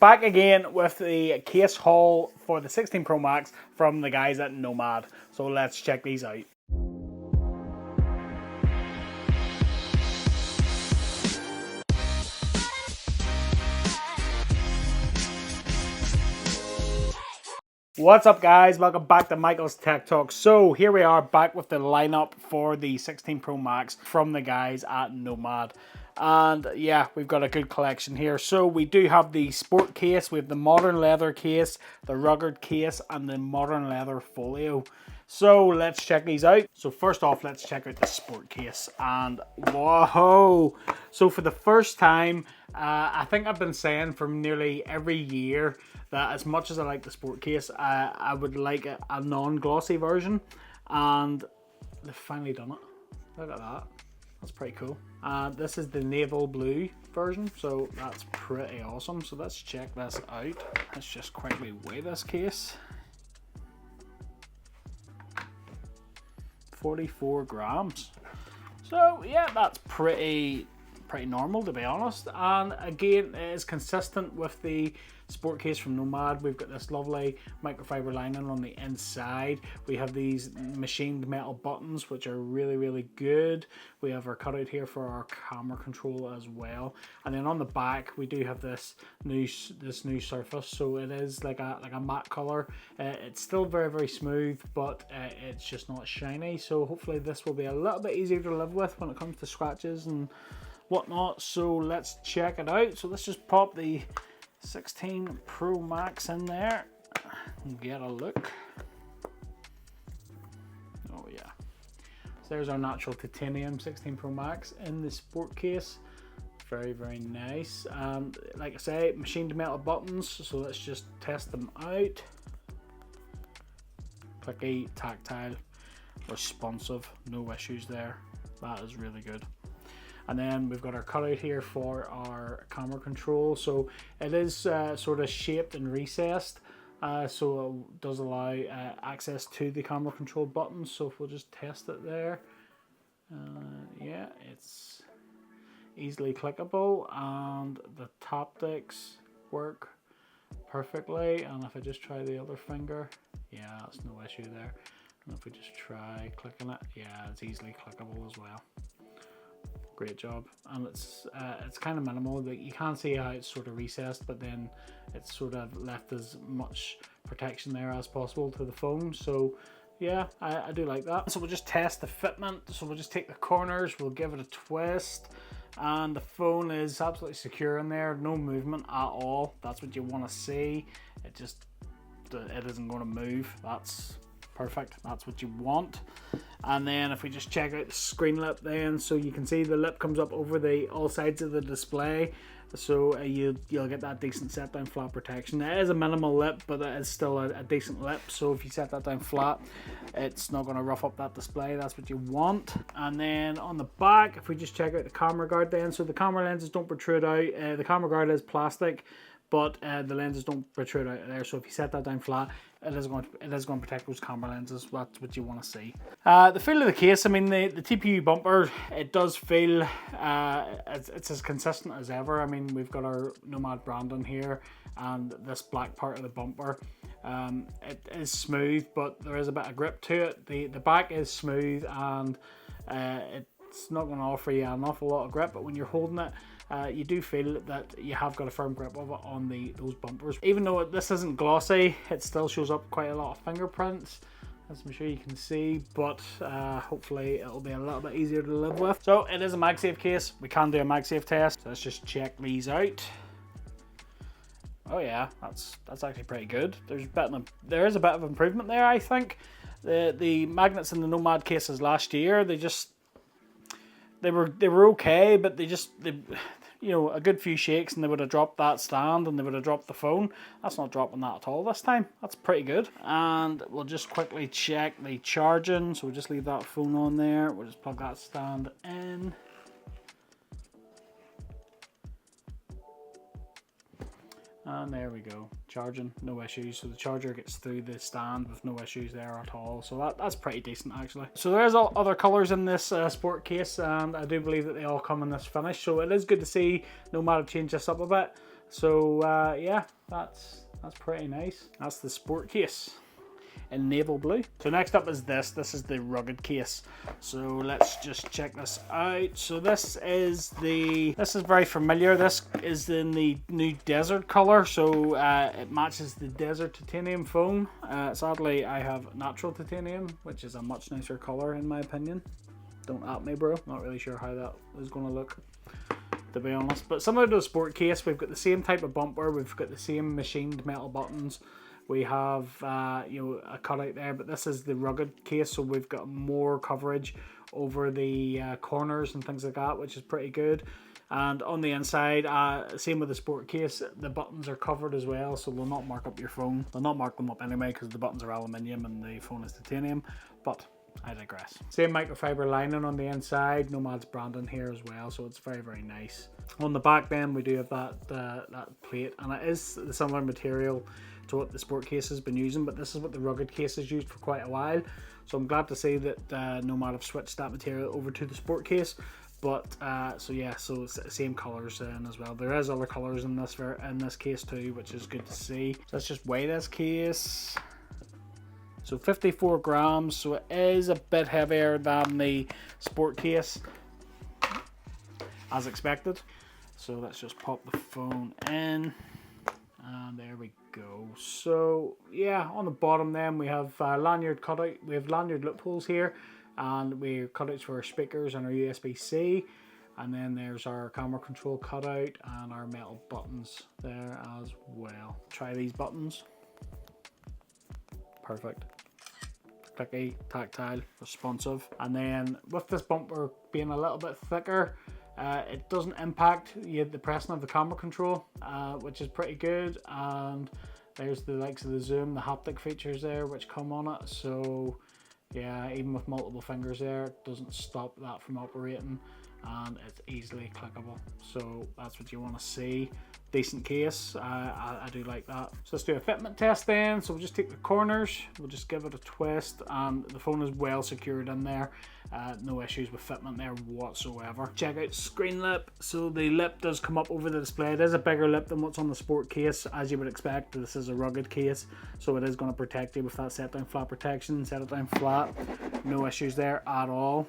back again with the case haul for the 16 Pro Max from the guys at Nomad. So let's check these out. What's up guys, welcome back to Michael's Tech Talk. So here we are back with the lineup for the 16 Pro Max from the guys at Nomad. And yeah, we've got a good collection here. So we do have the sport case, we have the modern leather case, the rugged case, and the modern leather folio. So let's check these out. So first off, let's check out the sport case. And whoa! So for the first time, I think I've been saying for nearly every year that as much as I like the sport case, I would like a non-glossy version. And they've finally done it. Look at that. That's pretty cool. This is the naval blue version, so that's pretty awesome. So let's check this out. Let's just quickly weigh this case. 44 grams. So yeah, that's pretty normal, to be honest. And again, it is consistent with the sport case from Nomad. We've got this lovely microfiber lining on the inside. We have these machined metal buttons, which are really good. We have our cutout here for our camera control as well. And then on the back, we do have this new surface. So it is like a matte color. It's still very smooth, but it's just not shiny. So hopefully this will be a little bit easier to live with when it comes to scratches and whatnot. So let's check it out. So let's just pop the 16 Pro Max in there and get a look. Oh yeah, so there's our natural titanium 16 Pro Max in the sport case. Very nice. And like I say, machined metal buttons, so let's just test them out. Clicky, tactile, responsive, no issues there. That is really good. And then we've got our cutout here for our camera control. So it is sort of shaped and recessed, so it does allow access to the camera control buttons. So if we'll just test it there, yeah, it's easily clickable, and the taptics work perfectly. And if I just try the other finger, yeah, that's no issue there. And if we just try clicking it, yeah, it's easily clickable as well. Great job. And it's kind of minimal. Like, you can see how it's sort of recessed, but then it's sort of left as much protection there as possible to the phone. So yeah, I do like that. So we'll just test the fitment. So we'll just take the corners, we'll give it a twist, and the phone is absolutely secure in there. No movement at all. That's what you want to see. It isn't going to move. That's perfect. That's what you want. And then if we just check out the screen lip then, so you can see the lip comes up over all sides of the display, so you'll get that decent set down flat protection. It is a minimal lip, but it is still a decent lip, so if you set that down flat, it's not going to rough up that display. That's what you want. And then on the back, if we just check out the camera guard then, so the camera lenses don't protrude out. The camera guard is plastic, but the lenses don't protrude out of there, so if you set that down flat, it is going to protect those camera lenses. That's what you want to see. The feel of the case, I mean, the TPU bumper, it does feel it's as consistent as ever. I mean, we've got our Nomad brand on here, and this black part of the bumper, it is smooth, but there is a bit of grip to it. The back is smooth, and it's not going to offer you an awful lot of grip, but when you're holding it, you do feel that you have got a firm grip of it on those bumpers. Even though this isn't glossy, it still shows up quite a lot of fingerprints, as I'm sure you can see, but hopefully it'll be a little bit easier to live with. So it is a MagSafe case. We can do a MagSafe test. So let's just check these out. Oh yeah, that's actually pretty good. There is a bit of improvement there, I think. The magnets in the Nomad cases last year, they were okay, but they you know, a good few shakes and they would have dropped that stand and they would have dropped the phone. That's not dropping that at all this time. That's pretty good. And we'll just quickly check the charging. So we'll just leave that phone on there. We'll just plug that stand in. And there we go, charging, no issues. So the charger gets through the stand with no issues there at all. So that's pretty decent actually. So there's other colours in this sport case, and I do believe that they all come in this finish. So it is good to see Nomad have changed this up a bit. So yeah, that's pretty nice. That's the sport case in naval blue. So next up is this. This is the rugged case. So let's just check this out. So this is very familiar. This is in the new desert color. So it matches the desert titanium phone. Sadly, I have natural titanium, which is a much nicer color in my opinion. Don't at me, bro. Not really sure how that is going to look, to be honest. But similar to the sport case, we've got the same type of bumper. We've got the same machined metal buttons. We have a cutout there, but this is the rugged case, so we've got more coverage over the corners and things like that, which is pretty good. And on the inside, same with the sport case, the buttons are covered as well, so they'll not mark up your phone. They'll not mark them up anyway because the buttons are aluminium and the phone is titanium, but I digress. Same microfiber lining on the inside, Nomad's branding here as well, so it's very, very nice. On the back then, we do have that plate, and it is the similar material to what the sport case has been using, but this is what the rugged case has used for quite a while. So I'm glad to see that Nomad have switched that material over to the sport case. But so it's the same colors then as well. There is other colors in this case too, which is good to see. So let's just weigh this case. So 54 grams, so it is a bit heavier than the sport case, as expected. So let's just pop the phone in, and there we go. So yeah, on the bottom then we have lanyard cutout. We have lanyard loopholes here, and we have cutouts for our speakers and our USB-C. And then there's our camera control cutout and our metal buttons there as well. Try these buttons. Perfect. Clicky, tactile, responsive. And then with this bumper being a little bit thicker, it doesn't impact the pressing of the camera control, which is pretty good. And there's the likes of the zoom, the haptic features there which come on it. So yeah, even with multiple fingers there, it doesn't stop that from operating, and it's easily clickable. So that's what you want to see. Decent case. I do like that. So let's do a fitment test then. So we'll just take the corners, we'll just give it a twist, and the phone is well secured in there. No issues with fitment there whatsoever. Check out screen lip. So the lip does come up over the display. It is a bigger lip than what's on the sport case, as you would expect. This is a rugged case, so it is going to protect you with that set down flat protection. Set it down flat, no issues there at all.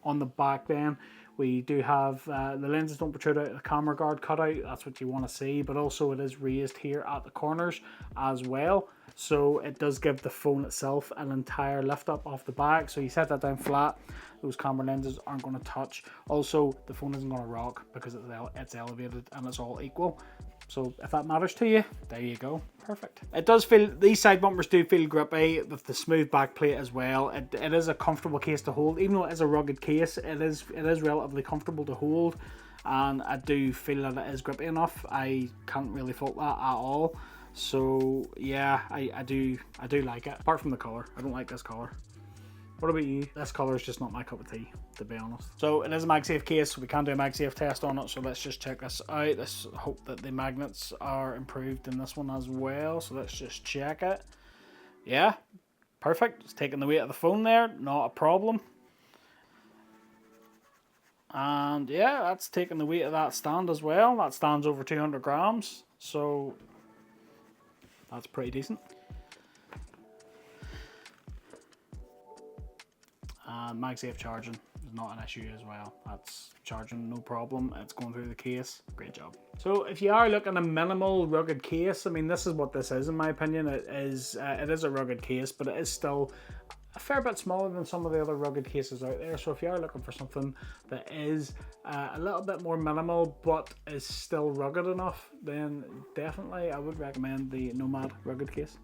On the back then, we do have the lenses don't protrude out of the camera guard cutout. That's what you want to see, but also it is raised here at the corners as well. So it does give the phone itself an entire lift up off the back. So you set that down flat, those camera lenses aren't going to touch. Also, the phone isn't going to rock because it's elevated and it's all equal. So if that matters to you, there you go. Perfect. It does feel, these side bumpers do feel grippy with the smooth back plate as well. It is a comfortable case to hold. Even though it is a rugged case, it is relatively comfortable to hold. And I do feel that it is grippy enough. I can't really fault that at all. So yeah, I do like it. Apart from the color, I don't like this color. What about you? This color is just not my cup of tea, to be honest. So it is a MagSafe case, so we can do a MagSafe test on it. So let's just check this out. Let's hope that the magnets are improved in this one as well. So let's just check it. Yeah, perfect. It's taking the weight of the phone there, not a problem. And yeah, that's taking the weight of that stand as well. That stand's over 200 grams, so that's pretty decent. And MagSafe charging is not an issue as well. That's charging no problem. It's going through the case. Great job. So if you are looking at a minimal rugged case, I mean, this is what this is in my opinion. It is a rugged case, but it is still a fair bit smaller than some of the other rugged cases out there. So if you are looking for something that is a little bit more minimal but is still rugged enough, then definitely I would recommend the Nomad rugged case.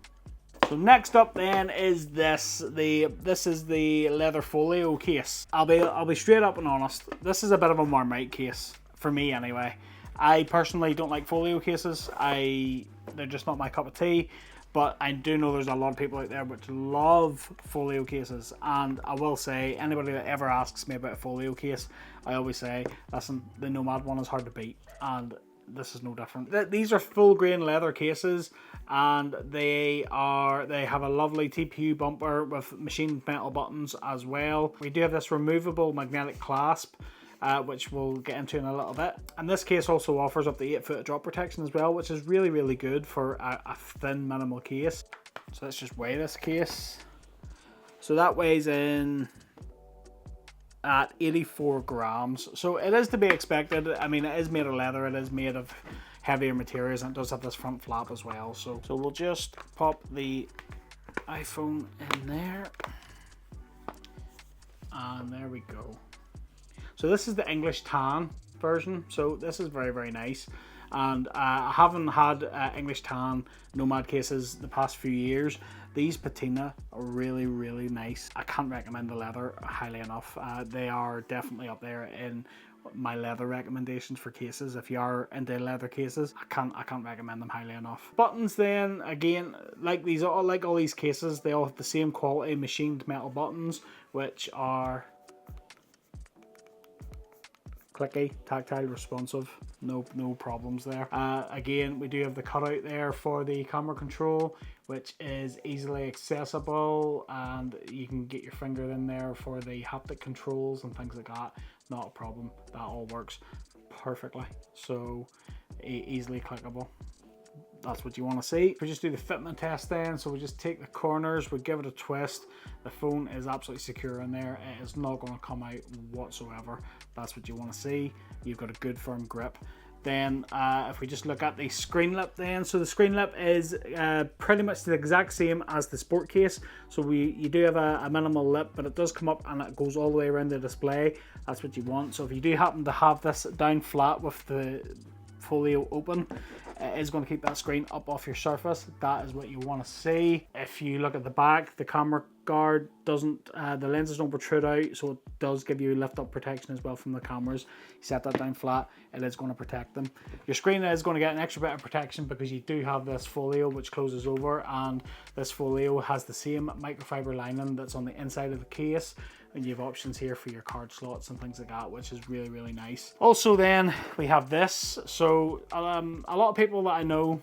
So next up then is this. This is the leather Folio case. I'll be straight up and honest. This is a bit of a Marmite case for me anyway. I personally don't like Folio cases. They're just not my cup of tea. But I do know there's a lot of people out there which love Folio cases, and I will say, anybody that ever asks me about a Folio case, I always say, listen, the Nomad one is hard to beat, and this is no different. These are full grain leather cases, and they have a lovely TPU bumper with machined metal buttons as well. We do have this removable magnetic clasp, which we'll get into in a little bit. And this case also offers up to 8 foot of drop protection as well, which is really, really good for a thin minimal case. So let's just weigh this case. So that weighs in at 84 grams. So it is to be expected. I mean, it is made of leather, it is made of heavier materials, and it does have this front flap as well. So we'll just pop the iPhone in there. And there we go. So this is the English tan version. So this is very, very nice. And I haven't had English tan Nomad cases the past few years. These patina are really, really nice. I can't recommend the leather highly enough. They are definitely up there in my leather recommendations for cases. If you are into leather cases, I can't recommend them highly enough. Buttons then, again, like all these cases, they all have the same quality machined metal buttons, which are clicky, tactile, responsive, no problems there. Again, we do have the cutout there for the camera control, which is easily accessible, and you can get your finger in there for the haptic controls and things like that. Not a problem, that all works perfectly. So easily clickable. That's what you want to see. We just do the fitment test then. So we just take the corners, we give it a twist. The phone is absolutely secure in there. It is not going to come out whatsoever. That's what you want to see. You've got a good firm grip. Then if we just look at the screen lip then, so the screen lip is pretty much the exact same as the sport case. So you do have a minimal lip, but it does come up and it goes all the way around the display. That's what you want. So if you do happen to have this down flat with the Folio open, it is going to keep that screen up off your surface. That is what you want to see. If you look at the back, the camera guard doesn't, the lenses don't protrude out, so it does give you lift up protection as well from the cameras. You set that down flat, it is going to protect them. Your screen is going to get an extra bit of protection because you do have this Folio which closes over, and this Folio has the same microfiber lining that's on the inside of the case. And you have options here for your card slots and things like that, which is really, really nice. Also then we have this. So a lot of people that I know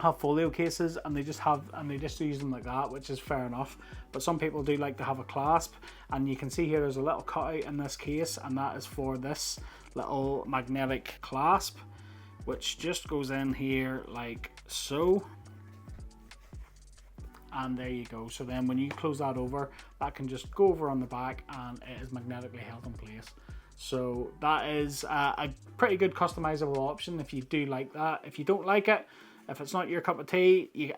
have Folio cases and they just use them like that, which is fair enough. But some people do like to have a clasp, and you can see here there's a little cutout in this case, and that is for this little magnetic clasp, which just goes in here like so. And there you go. So then when you close that over, that can just go over on the back and it is magnetically held in place. So that is a pretty good customizable option if you do like that. If you don't like it, if it's not your cup of tea, you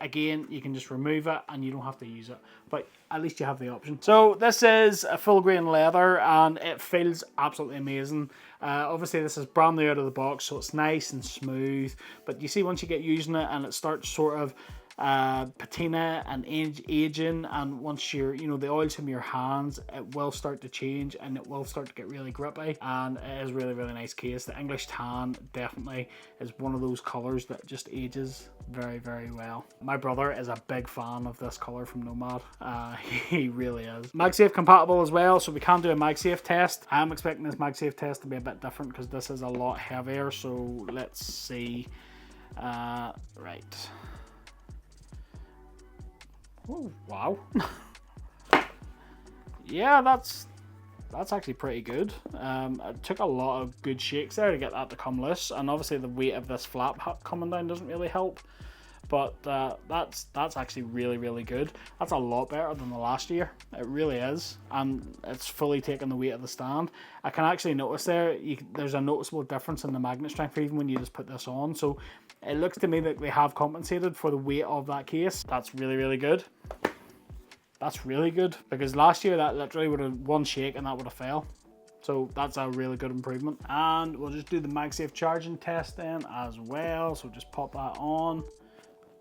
can just remove it and you don't have to use it. But at least you have the option. So this is a full grain leather and it feels absolutely amazing. Obviously this is brand new out of the box, so it's nice and smooth. But you see, once you get using it and it starts sort of patina and aging, and once the oils from your hands, it will start to change and it will start to get really grippy, and it is really, really nice case. The English tan definitely is one of those colors that just ages very, very well. My brother is a big fan of this color from Nomad. He really is. MagSafe compatible as well, so we can do a MagSafe test. I'm expecting this MagSafe test to be a bit different because this is a lot heavier, so let's see. Right. Oh, wow. Yeah, that's actually pretty good. It took a lot of good shakes there to get that to come loose, and obviously the weight of this flap coming down doesn't really help, but that's actually really, really good. That's a lot better than the last year. It really is, and it's fully taken the weight of the stand. I can actually notice there's a noticeable difference in the magnet strength even when you just put this on, so it looks to me that they have compensated for the weight of that case. That's really, really good. That's really good, because last year that literally would have one shake and that would have fell. So that's a really good improvement. And we'll just do the MagSafe charging test then as well. So just pop that on.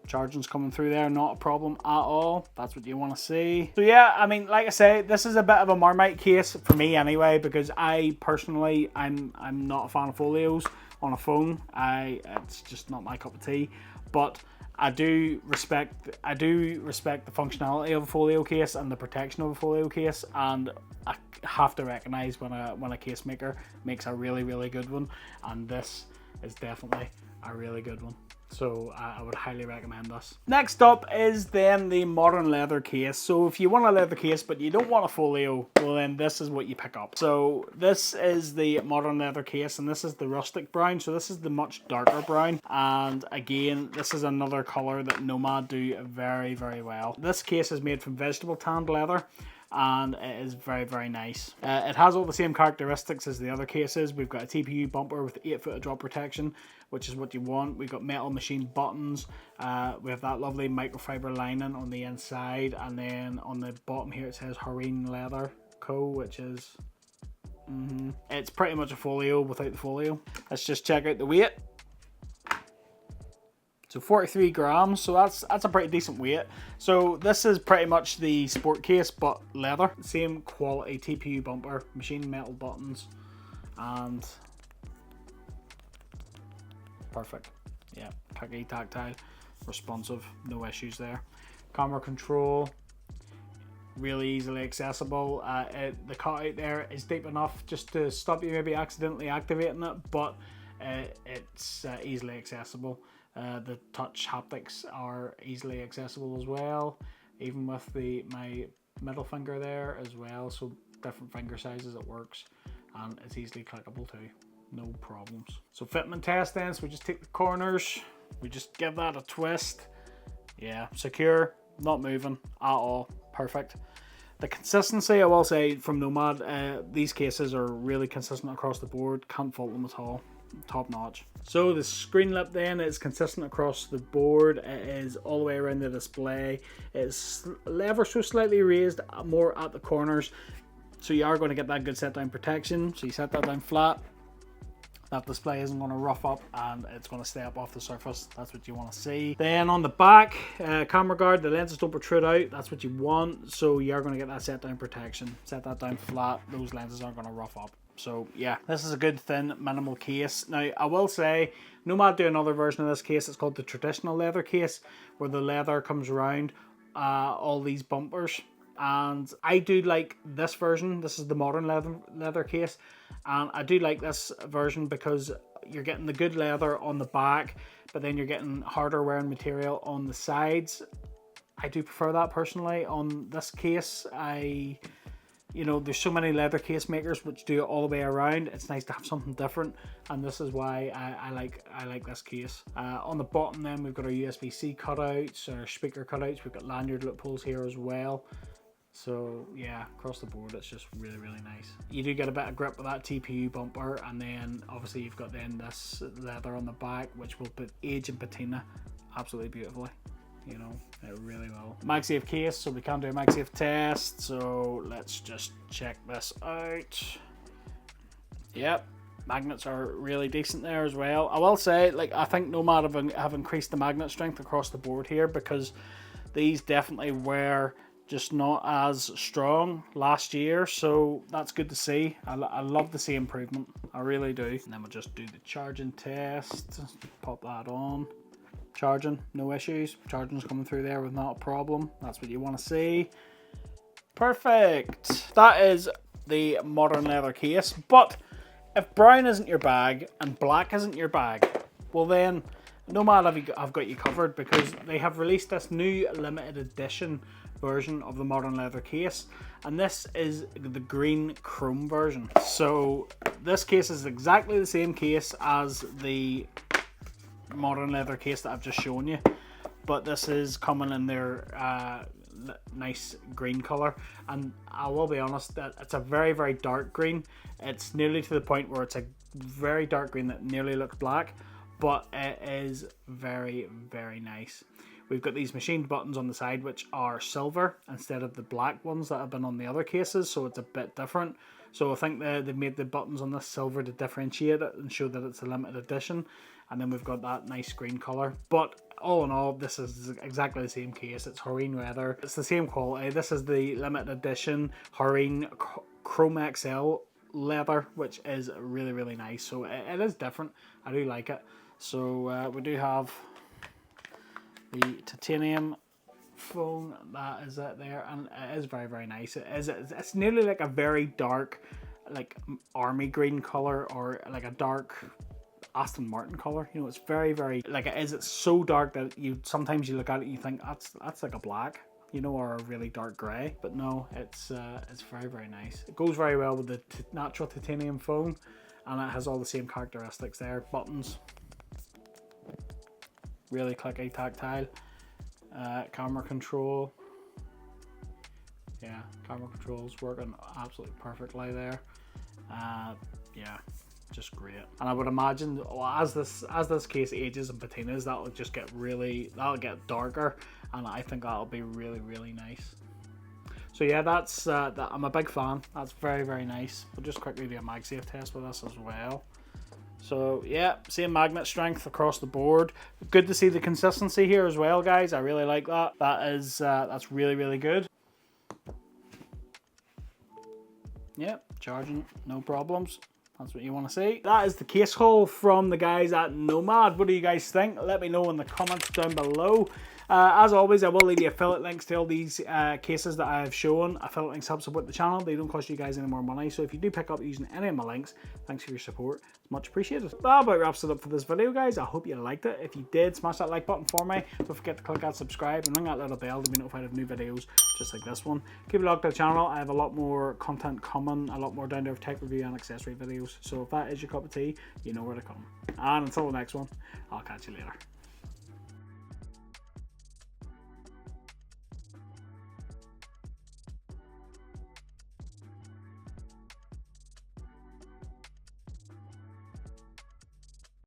Charging's coming through there, not a problem at all. That's what you want to see. So yeah, I mean, like I say, this is a bit of a Marmite case for me anyway, because I personally, I'm not a fan of Folios on a phone. It's just not my cup of tea. But I do respect the functionality of a Folio case and the protection of a Folio case, and I have to recognize when a case maker makes a really, really good one, and this is definitely a really good one. So I would highly recommend this. Next up is then the modern leather case. So if you want a leather case but you don't want a folio, well then this is what you pick up. So this is the modern leather case, and this is the rustic brown. So this is the much darker brown. And again, this is another color that Nomad do very, very well. This case is made from vegetable tanned leather, and it is very, very nice. It has all the same characteristics as the other cases. We've got a TPU bumper with 8-foot of drop protection, which is what you want. We've got metal machined buttons. We have that lovely microfiber lining on the inside, and then on the bottom here it says Harine Leather Co., which is it's pretty much a folio without the folio. Let's just check out the weight. So 43 grams, so that's a pretty decent weight. So this is pretty much the sport case, but leather. Same quality TPU bumper, machined metal buttons, and perfect. Yeah, clicky, tactile, responsive, no issues there. Camera control, really easily accessible. The cutout there is deep enough just to stop you maybe accidentally activating it, but it's easily accessible. The touch haptics are easily accessible as well, even with my middle finger there as well. So different finger sizes, it works, and it's easily clickable too. No problems. So fitment test then, so we just take the corners, we just give that a twist. Yeah, secure, not moving at all, perfect. The consistency, I will say, from Nomad, these cases are really consistent across the board, can't fault them at all. Top notch. So the screen lip then is consistent across the board. It is all the way around the display. It's ever so slightly raised more at the corners, so you are going to get that good set down protection. So you set that down flat, that display isn't going to rough up and it's going to stay up off the surface. That's what you want to see. Then on the back, camera guard, the lenses don't protrude out. That's what you want, so you are going to get that set down protection. Set that down flat, those lenses aren't going to rough up. So yeah, this is a good thin minimal case. Now I will say Nomad do another version of this case. It's called the traditional leather case, where the leather comes around all these bumpers, and I do like this version. This is the modern leather case, and I do like this version because you're getting the good leather on the back, but then you're getting harder wearing material on the sides. I do prefer that personally on this case. You know, there's so many leather case makers which do it all the way around. It's nice to have something different, and this is why I like this case. On the bottom then we've got our USB-C cutouts, our speaker cutouts. We've got lanyard loopholes here as well. So yeah, across the board it's just really, really nice. You do get a bit of grip with that TPU bumper, and then obviously you've got then this leather on the back, which will age and patina absolutely beautifully. You know, it really will. MagSafe case, so we can do a MagSafe test. So let's just check this out. Yep, magnets are really decent there as well. I will say, like, I think Nomad have increased the magnet strength across the board here, because these definitely were just not as strong last year, so that's good to see. I love to see improvement, I really do. And then we'll just do the charging test. Pop that on. Charging, no issues. Charging's coming through there with not a problem. That's what you want to see. Perfect. That is the modern leather case. But if brown isn't your bag and black isn't your bag, well then Nomad have got you covered, because they have released this new limited edition version of the modern leather case, and this is the green chrome version. So this case is exactly the same case as the modern leather case that I've just shown you, but this is coming in their nice green color, and I will be honest that it's a very, very dark green. It's nearly to the point where it's a very dark green that nearly looks black, but it is very, very nice. We've got these machined buttons on the side which are silver instead of the black ones that have been on the other cases, so it's a bit different. So I think they've made the buttons on this silver to differentiate it and show that it's a limited edition. And then we've got that nice green color. But all in all, this is exactly the same case. It's Harine leather. It's the same quality. This is the limited edition Harine Chrome XL leather, which is really, really nice. So it is different. I do like it. So we do have the titanium phone, that is it there, and it is very, very nice. It's nearly like a very dark, like army green color, or like a dark Aston Martin color. You know, it's very, very, like it is, it's so dark that sometimes you look at it, you think that's like a black, you know, or a really dark gray. But no, it's very, very nice. It goes very well with the natural titanium foam, and it has all the same characteristics there. Buttons, really clicky, tactile. Camera control. Yeah, camera controls working absolutely perfectly there. Yeah, just great. And I would imagine, as this case ages and patinas, that'll get darker, and I think that'll be really, really nice. So yeah, that's I'm a big fan. That's very, very nice. We'll just quickly do a MagSafe test with this as well. So yeah, same magnet strength across the board. Good to see the consistency here as well, guys. I really like that. That's really, really good. Yep, charging, no problems. That's what you want to see. That is the case haul from the guys at Nomad. What do you guys think? Let me know in the comments down below. As always, I will leave you affiliate links to all these cases that I have shown. Affiliate links help support the channel. They don't cost you guys any more money. So if you do pick up using any of my links, thanks for your support. It's much appreciated. That about wraps it up for this video, guys. I hope you liked it. If you did, smash that like button for me. Don't forget to click that subscribe and ring that little bell to be notified of new videos just like this one. Keep it locked to the channel. I have a lot more content coming, a lot more down-to-earth tech review and accessory videos. So if that is your cup of tea, you know where to come. And until the next one, I'll catch you later.